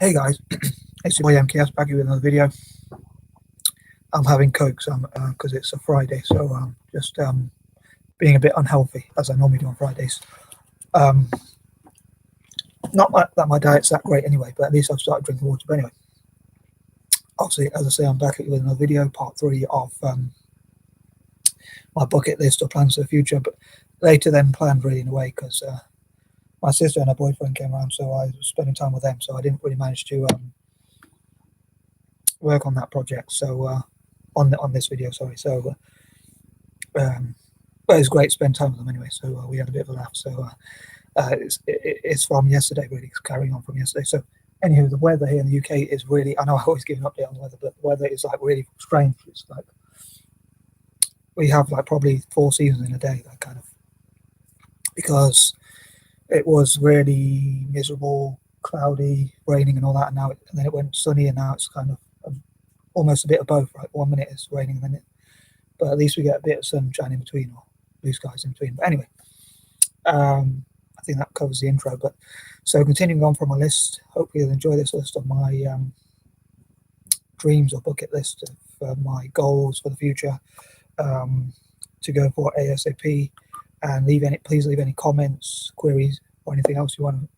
Hey guys, it's your boy M.K.S back here with another video. I'm having Coke because it's a Friday, so just being a bit unhealthy as I normally do on Fridays. Um, not that my diet's that great anyway, but at least I've started drinking water. But anyway, obviously, as I say, I'm back at you with another video, part 3 of my bucket list or plans for the future, but later than planned really in a way, because my sister and her boyfriend came around, so I was spending time with them, so I didn't really manage to work on that project. So on this video, sorry. So but it was great to spend time with them anyway. So we had a bit of a laugh. So it's from yesterday, really, it's carrying on from yesterday. So anywho, the weather here in the UK is really, I know I always give an update on the weather, but the weather is like really strange. It's like we have like probably 4 seasons in a day, that kind of, because it was really miserable, cloudy, raining and all that, and then it went sunny, and now it's kind of almost a bit of both, right? 1 minute it's raining, and then but at least we get a bit of sunshine in between, or blue skies in between. But anyway, I think that covers the intro. But so continuing on from my list, hopefully you'll enjoy this list of my dreams or bucket list of my goals for the future, to go for A.S.A.P, and please leave any comments, queries, or anything else you want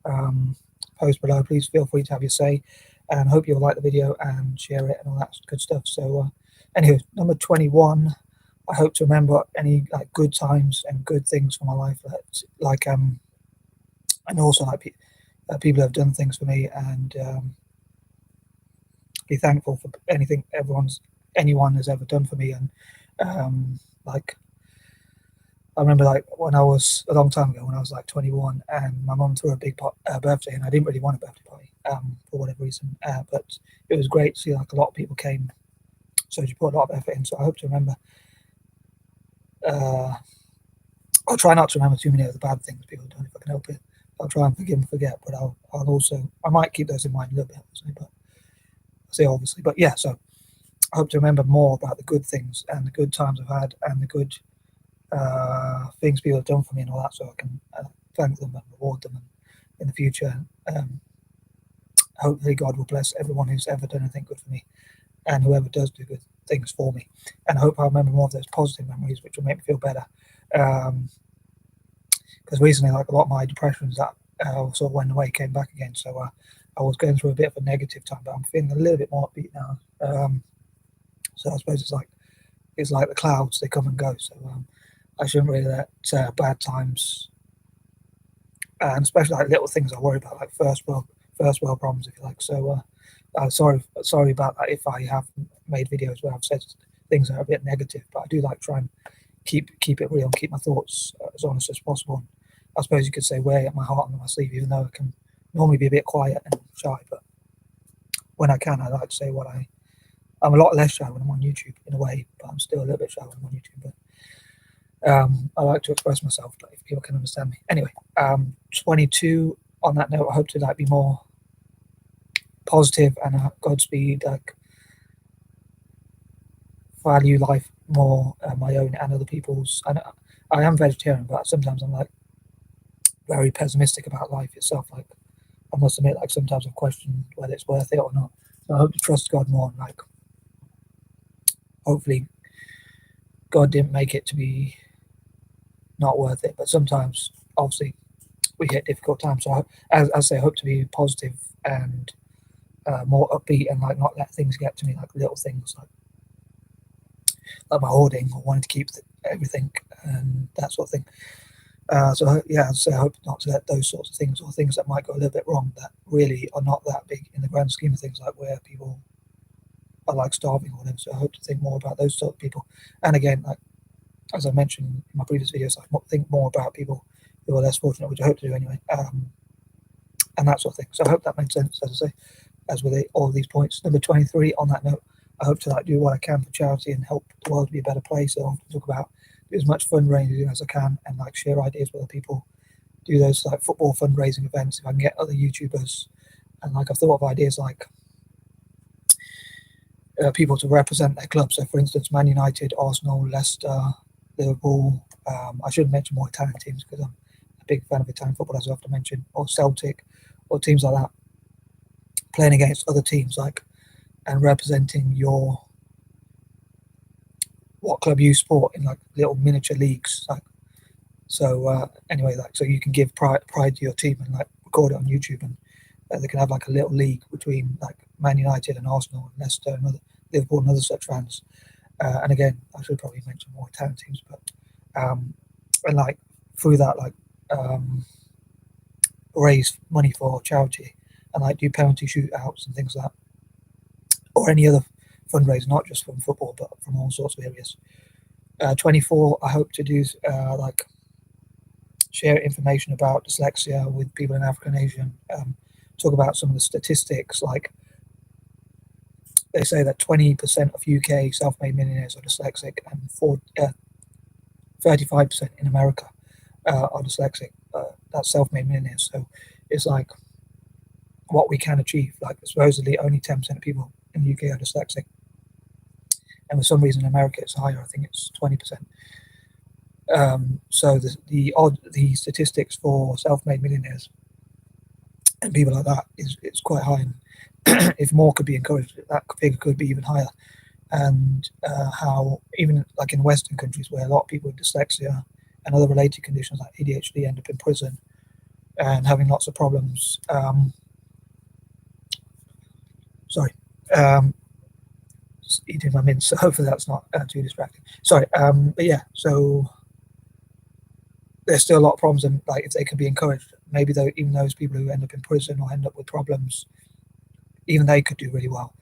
to post below. Please feel free to have your say, and hope you'll like the video and share it and all that good stuff. So anyway, number 21, I hope to remember any like good times and good things for my life, and also like people have done things for me, and be thankful for anything anyone has ever done for me. And like I remember, like when I was a long time ago, when I was like 21, and my mum threw a big birthday, and I didn't really want a birthday party for whatever reason, but it was great to see like a lot of people came, so she put a lot of effort in. So I hope to remember. I'll try not to remember too many of the bad things people have done if I can help it. I'll try and forgive and forget, but I might keep those in mind a little bit, obviously. But yeah, so I hope to remember more about the good things and the good times I've had and the good things people have done for me and all that, so I can thank them and reward them in the future. Hopefully God will bless everyone who's ever done anything good for me, and whoever does do good things for me. And I hope I remember more of those positive memories, which will make me feel better. Because recently, like a lot of my depressions that sort of went away came back again. So I was going through a bit of a negative time, but I'm feeling a little bit more upbeat now. So I suppose it's like the clouds, they come and go. So I shouldn't really let bad times, and especially like little things I worry about, like first world problems, if you like. So sorry about that if I have made videos where I've said things that are a bit negative, but I do like try and keep it real and keep my thoughts as honest as possible. I suppose you could say wear my heart under my sleeve, even though I can normally be a bit quiet and shy, but when I can, I like to say what I'm a lot less shy when I'm on YouTube in a way, but I'm still a little bit shy when I'm on YouTube. But I like to express myself, but if people can understand me. Anyway, 22. On that note, I hope to like be more positive and Godspeed, like value life more, my own and other people's. And I am vegetarian, but sometimes I'm like very pessimistic about life itself. Like I must admit, like sometimes I've questioned whether it's worth it or not. So I hope to trust God more, and like hopefully God didn't make it to be not worth it. But sometimes, obviously, we hit difficult times. So as I say, I hope to be positive and more upbeat, and like not let things get to me, like little things like my hoarding or wanting to keep everything and that sort of thing. So yeah, so I hope not to let those sorts of things, or things that might go a little bit wrong, that really are not that big in the grand scheme of things, like where people are like starving or whatever. So I hope to think more about those sort of people. And again, like as I mentioned in my previous videos, I think more about people who are less fortunate, which I hope to do anyway, and that sort of thing. So I hope that makes sense, as I say, as with all of these points. Number 23, on that note, I hope to like do what I can for charity and help the world to be a better place. So I often talk about do as much fundraising as I can, and like share ideas with other people. Do those like football fundraising events if I can get other YouTubers. And like I've thought of ideas like people to represent their club. So for instance, Man United, Arsenal, Leicester, Liverpool. I should mention more Italian teams because I'm a big fan of Italian football, as I often mention, or Celtic, or teams like that. playing against other teams, like, and representing what club you support in like little miniature leagues, like. So anyway, like, so you can give pride to your team and like record it on YouTube, and they can have like a little league between like Man United and Arsenal and Leicester and Liverpool and other such fans. And again, I should probably mention more Italian teams, but and like through that, like raise money for charity and like do penalty shootouts and things like that, or any other fundraiser, not just from football but from all sorts of areas. 24, I hope to do like share information about dyslexia with people in Africa and Asia, talk about some of the statistics. Like, they say that 20% of UK self-made millionaires are dyslexic, and 35% in America are dyslexic. That's self-made millionaires. So it's like what we can achieve. Like, supposedly only 10% of people in the UK are dyslexic, and for some reason in America it's higher. I think it's 20%. So the statistics for self-made millionaires and people like that is quite high. And if more could be encouraged, that figure could be even higher. And how even like in Western countries where a lot of people with dyslexia and other related conditions like ADHD end up in prison and having lots of problems. Just eating my mince, so hopefully that's not too distracting. Sorry, but yeah, so there's still a lot of problems, and like if they could be encouraged, maybe even those people who end up in prison or end up with problems, even they could do really well.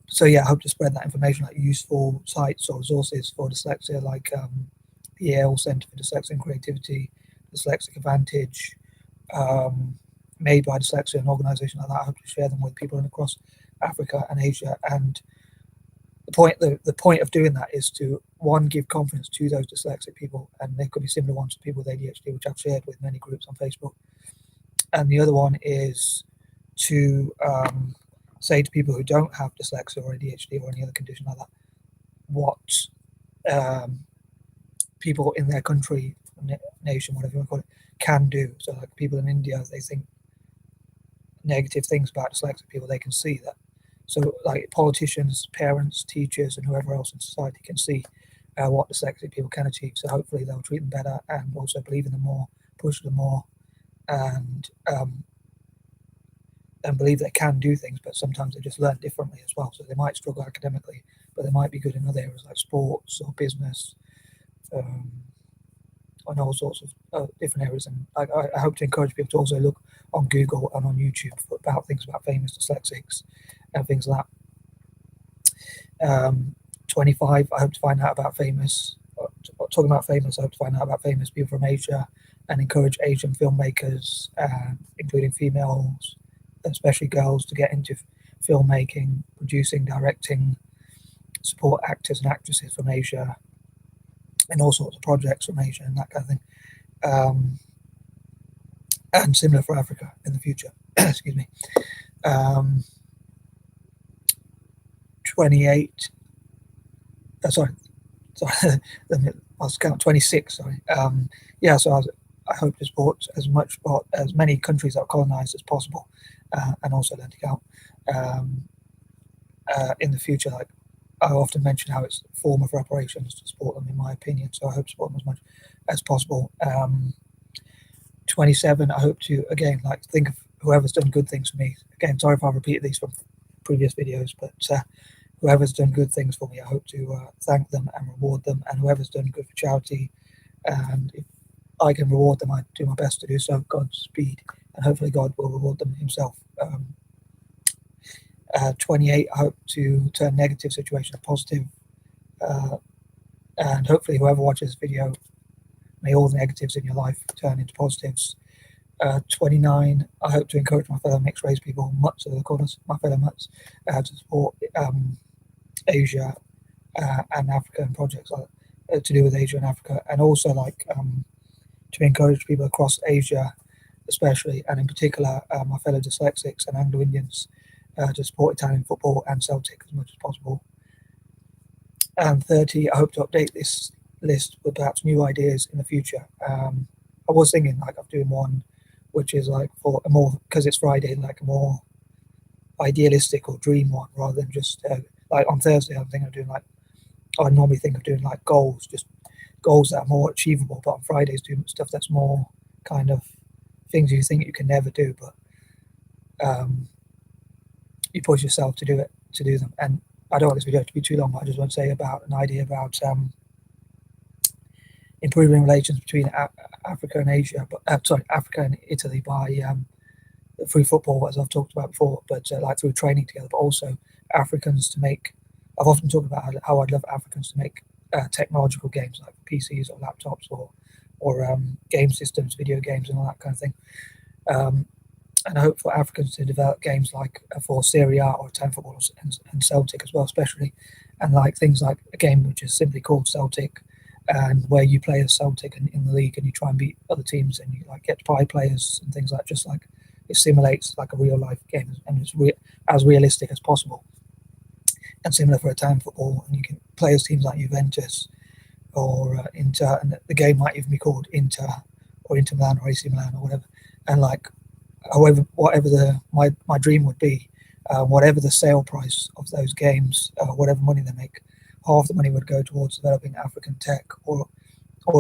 So yeah, I hope to spread that information, like useful sites or resources for dyslexia, like the Yale Centre for Dyslexia and Creativity, Dyslexic Advantage, made by dyslexia, an organisation like that. I hope to share them with people across Africa and Asia. And the point of doing that is to, one, give confidence to those dyslexic people, and there could be similar ones to people with ADHD, which I've shared with many groups on Facebook. And the other one is to say to people who don't have dyslexia or ADHD or any other condition like that, what people in their country, nation, whatever you want to call it, can do. So like people in India, they think negative things about dyslexic people, they can see that. So like politicians, parents, teachers, and whoever else in society can see what dyslexic people can achieve. So hopefully they'll treat them better and also believe in them more, push them more, and believe they can do things, but sometimes they just learn differently as well. So they might struggle academically, but they might be good in other areas like sports or business, and all sorts of different areas. And I hope to encourage people to also look on Google and on YouTube about things about famous dyslexics and things like that. 25, I hope to find out about famous, talking about famous, I hope to find out about famous people from Asia and encourage Asian filmmakers, including females, especially girls, to get into filmmaking, producing, directing, support actors and actresses from Asia, and all sorts of projects from Asia and that kind of thing. And similar for Africa in the future. Excuse me. 28. Sorry. I was counting 26. Sorry. Yeah. So I hope to support as many countries that are colonized as possible, and also learn to count in the future. Like, I often mention how it's a form of reparations to support them, in my opinion. So I hope to support them as much as possible. 27, I hope to, again, like, think of whoever's done good things for me. Again, sorry if I repeated these from previous videos, but whoever's done good things for me, I hope to thank them and reward them. And whoever's done good for charity, and if I can reward them, I do my best to do so. Godspeed, and hopefully God will reward them himself. 28, I hope to turn negative situations positive, and hopefully whoever watches this video, may all the negatives in your life turn into positives. 29, I hope to encourage my fellow mixed race people, mutts as they call us, my fellow mutts, to support Asia and Africa and projects like, to do with Asia and Africa, and also like to encourage people across Asia, especially and in particular my fellow dyslexics and Anglo-Indians, to support Italian football and Celtic as much as possible. And 30, I hope to update this list with perhaps new ideas in the future. I was thinking like of doing one which is like for a more, because it's Friday, like a more idealistic or dream one, rather than just like on Thursday I'm thinking of doing like, I normally think of doing like goals, just goals that are more achievable, but on Fridays doing stuff that's more kind of things you think you can never do, but you push yourself to do them. And I don't want this video to be too long, but I just want to say about an idea about improving relations between Africa and Asia, but sorry, Africa and Italy by through football, as I've talked about before, but like through training together, but also Africans to make. I've often talked about how I'd love Africans to make technological games like PCs or laptops or game systems, video games, and all that kind of thing. And I hope for Africans to develop games like for Serie A or Town Football and Celtic as well, especially, and like things like a game which is simply called Celtic, and where you play as Celtic in the league and you try and beat other teams and you like get to buy players and things like, just like it simulates like a real life game and it's as realistic as possible. And similar for a Town Football, and you can play as teams like Juventus or Inter, and the game might even be called Inter or Inter Milan or AC Milan or whatever. And like, however, whatever my dream would be, whatever the sale price of those games, whatever money they make, half the money would go towards developing African tech or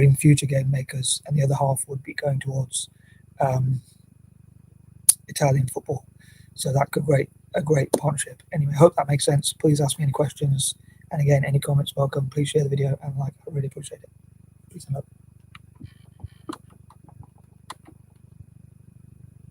in future game makers, and the other half would be going towards Italian football. So that could be a great partnership. Anyway, I hope that makes sense. Please ask me any questions, and again, any comments welcome. Please share the video and like. I really appreciate it. Peace and love.